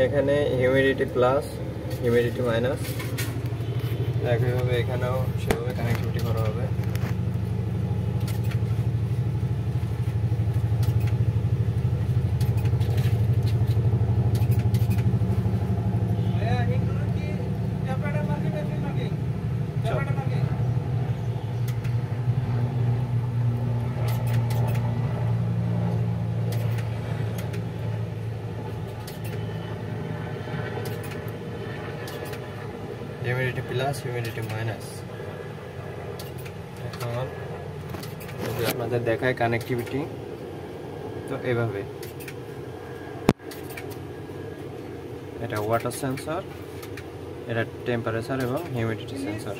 এখানে humidity plus, humidity minus, একইভাবে এখানেও সেভাবে কানেক্টিভিটি করা হবে। Humidity plus, humidity minus. এখন আপনাদের দেখায় কানেক্টিভিটি, তো এভাবে এটা ওয়াটার সেন্সর, এটা টেম্পারেচার এবং হিউমিডিটি সেন্সর।